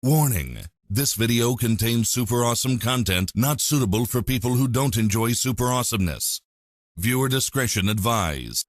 Warning: this video contains super awesome content not suitable for people who don't enjoy super awesomeness. Viewer discretion advised.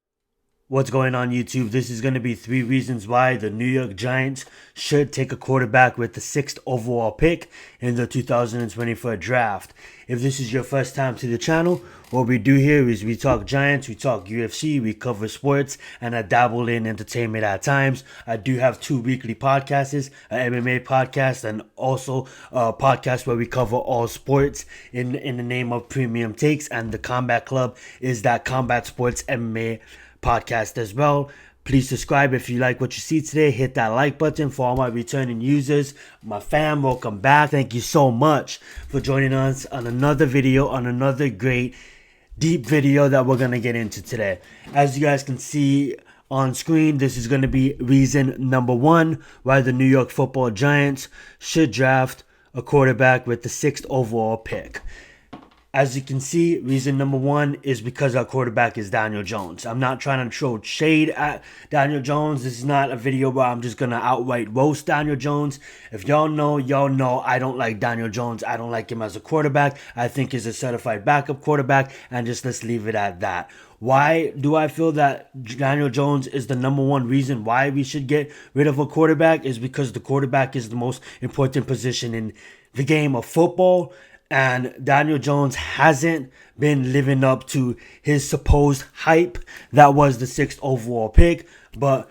What's going on, YouTube? This is going to be 3 reasons why the New York Giants should take a quarterback with the 6th overall pick in the 2024 draft. If this is your first time to the channel, what we do here is we talk Giants, we talk UFC, we cover sports, and I dabble in entertainment at times. I do have 2 weekly podcasts, an MMA podcast, and also a podcast where we cover all sports in the name of Premium Takes, and the Combat Club is that Combat Sports MMA podcast as well. Please subscribe if you like what you see today. Hit that like button. For all my returning users, my fam, welcome back. Thank you so much for joining us on another video, on another great deep video that we're going to get into today. As you guys can see on screen, this is going to be reason number 1 why the New York Football Giants should draft a quarterback with the 6th overall pick. As you can see, reason number 1 is because our quarterback is Daniel Jones. I'm not trying to throw shade at Daniel Jones. This is not a video where I'm just going to outright roast Daniel Jones. If y'all know I don't like Daniel Jones. I don't like him as a quarterback. I think he's a certified backup quarterback, and just let's leave it at that. Why do I feel that Daniel Jones is the number 1 reason why we should get rid of a quarterback? Is because the quarterback is the most important position in the game of football. And Daniel Jones hasn't been living up to his supposed hype that was the 6th overall pick. But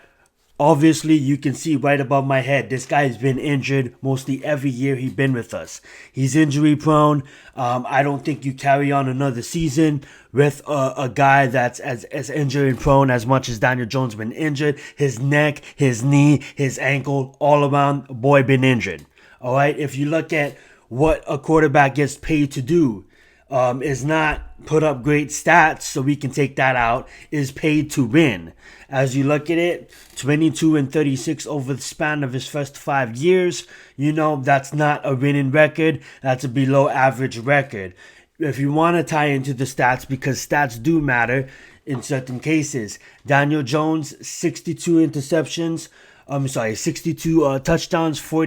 obviously, you can see right above my head, this guy's been injured mostly every year he's been with us. He's injury prone. I don't think you carry on another season with a guy that's as injury prone as much as Daniel Jones been injured. His neck, his knee, his ankle, all around, boy been injured. All right, if you look at what a quarterback gets paid to do, is not put up great stats, so we can take that out, is paid to win. As you look at it, 22 and 36 over the span of his first 5 years, that's not a winning record, that's a below average record. If you want to tie into the stats, because stats do matter in certain cases, Daniel Jones, 62 touchdowns, 40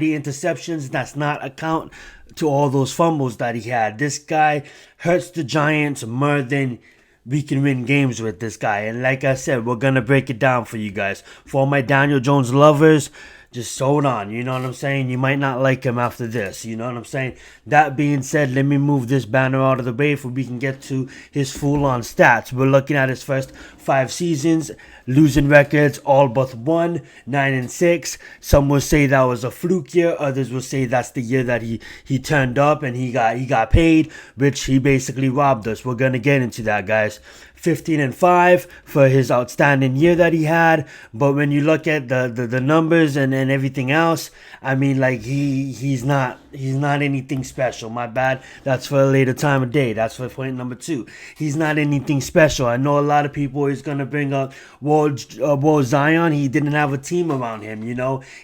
interceptions. That's not account to all those fumbles that he had. This guy hurts the Giants more than we can win games with this guy. And like I said, we're going to break it down for you guys. For all my Daniel Jones lovers, just hold on, you know what I'm saying? You might not like him after this, you know what I'm saying? That being said, let me move this banner out of the way so we can get to his full-on stats. We're looking at his first 5 seasons, losing records, all but 1, 9 and 6. Some will say that was a fluke year. Others will say that's the year that he turned up and he got paid, which he basically robbed us. We're gonna get into that, guys. 15 and 5 for his outstanding year that he had. But when you look at the numbers and everything else, I mean, like he's not anything special. My bad. That's for a later time of day. That's for point number 2. He's not anything special. I know a lot of people is gonna bring up Zion. He didn't have a team around him. He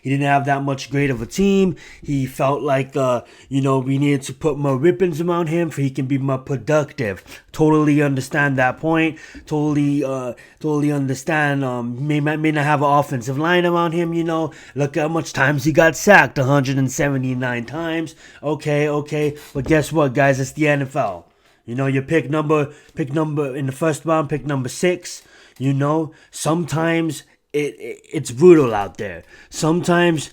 didn't have that much great of a team. He felt like we needed to put more weapons around him for he can be more productive. Totally understand that point. Totally understand. May not have an offensive line around him. Look how much times he got sacked. 179 times. Okay. But guess what, guys? It's the NFL. Your pick number in the first round, pick number 6. Sometimes it's brutal out there. Sometimes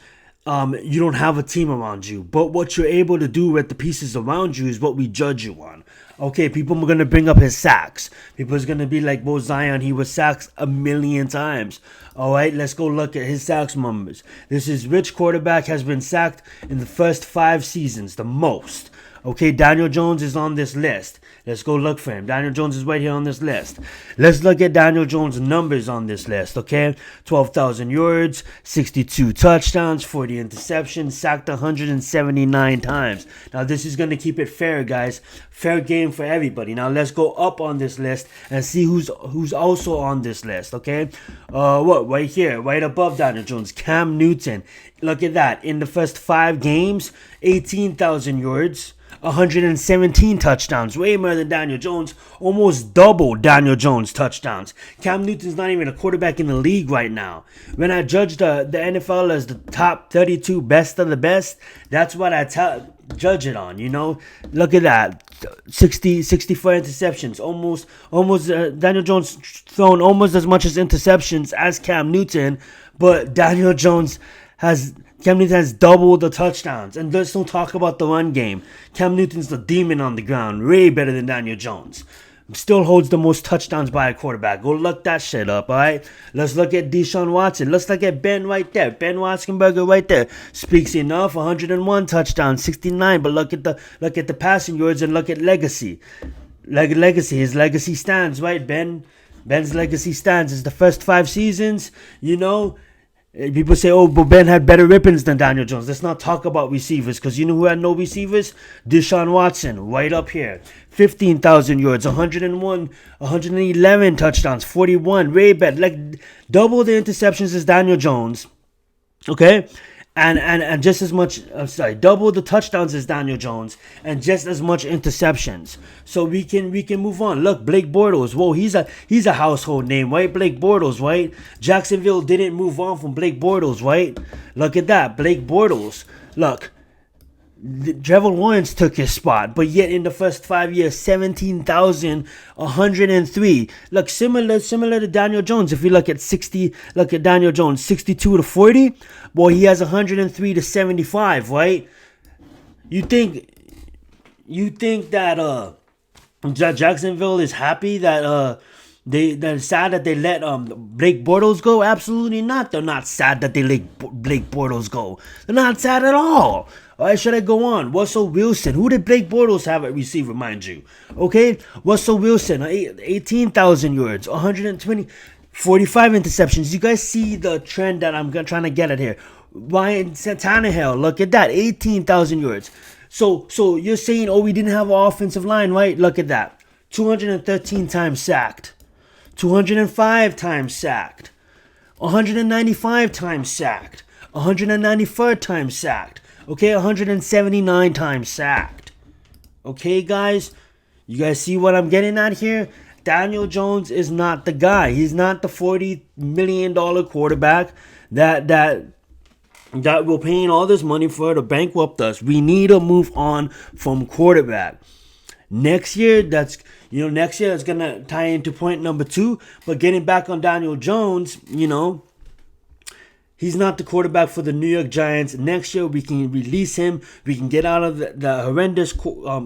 you don't have a team around you. But what you're able to do with the pieces around you is what we judge you on. Okay, people are going to bring up his sacks. People are going to be like, Zion, he was sacked 1,000,000 times. All right, let's go look at his sacks numbers. This is which quarterback has been sacked in the first 5 seasons, the most. Okay, Daniel Jones is on this list. Let's go look for him. Daniel Jones is right here on this list. Let's look at Daniel Jones' numbers on this list, okay? 12,000 yards, 62 touchdowns, 40 interceptions, sacked 179 times. Now, this is going to keep it fair, guys. Fair game for everybody. Now, let's go up on this list and see who's also on this list, okay? Right here, right above Daniel Jones, Cam Newton. Look at that. In the first 5 games, 18,000 yards. 117 touchdowns, way more than Daniel Jones, almost double Daniel Jones touchdowns. Cam Newton's not even a quarterback in the league right now. When I judge the NFL as the top 32 best of the best, that's what I judge it on, you know. Look at that. 64 interceptions, almost Daniel Jones thrown almost as much as interceptions as Cam Newton, but Cam Newton has double the touchdowns. And let's don't talk about the run game. Cam Newton's the demon on the ground, way better than Daniel Jones. Still holds the most touchdowns by a quarterback. Go look that shit up, all right? Let's look at Deshaun Watson. Let's look at Ben right there. Ben Watsonberger right there. Speaks enough. 101 touchdowns, 69. But look at the passing yards and look at legacy. Legacy. His legacy stands, right? Ben's legacy stands. It's the first 5 seasons, you know. People say, oh, but Ben had better ribbons than Daniel Jones. Let's not talk about receivers, because you know who had no receivers? Deshaun Watson, right up here. 15,000 yards, 101, 111 touchdowns, 41. Way better. Like, double the interceptions as Daniel Jones. Okay? And just as much, double the touchdowns as Daniel Jones, and just as much interceptions. So we can move on. Look, Blake Bortles. Whoa, he's a household name, right? Blake Bortles, right? Jacksonville didn't move on from Blake Bortles, right? Look at that, Blake Bortles. Look, Trevor Lawrence took his spot, but yet in the first 5 years, 17,103. Look, similar to Daniel Jones. If you look at Daniel Jones, 62 to 40. Boy, he has 103 to 75, right? You think that Jacksonville is happy that they're sad that they let Blake Bortles go? Absolutely not. They're not sad that they let Blake Bortles go. They're not sad at all. All right, should I go on? Russell Wilson. Who did Blake Bortles have at receiver, mind you? Okay, Russell Wilson, 18,000 yards, 120, 45 interceptions. You guys see the trend that I'm trying to get at here. Ryan Tannehill, look at that, 18,000 yards. So you're saying, oh, we didn't have an offensive line, right? Look at that. 213 times sacked. 205 times sacked. 195 times sacked. 194 times sacked. Okay, 179 times sacked. Okay, guys? You guys see what I'm getting at here? Daniel Jones is not the guy. He's not the $40 million quarterback that we're paying all this money for to bankrupt us. We need to move on from quarterback. Next year, that's going to tie into point number 2. But getting back on Daniel Jones, he's not the quarterback for the New York Giants. Next year, we can release him. We can get out of the horrendous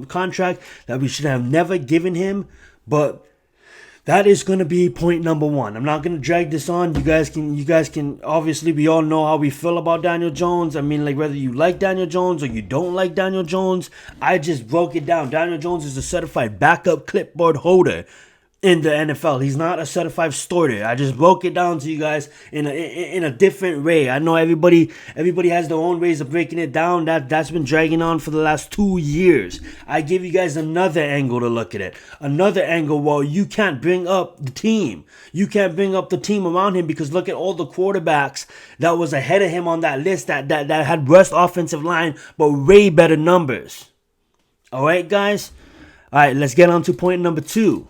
contract that we should have never given him. But that is going to be point number 1. I'm not going to drag this on. You guys can obviously, we all know how we feel about Daniel Jones. I mean, like, whether you like Daniel Jones or you don't like Daniel Jones, I just broke it down. Daniel Jones is a certified backup clipboard holder in the NFL. He's not a certified starter. I just broke it down to you guys in a different way. I know everybody has their own ways of breaking it down. That's been dragging on for the last 2 years. I give you guys another angle to look at it. Another angle where you can't bring up the team. You can't bring up the team around him, because look at all the quarterbacks that was ahead of him on that list that had worse offensive line but way better numbers. All right, guys? All right, let's get on to point number 2.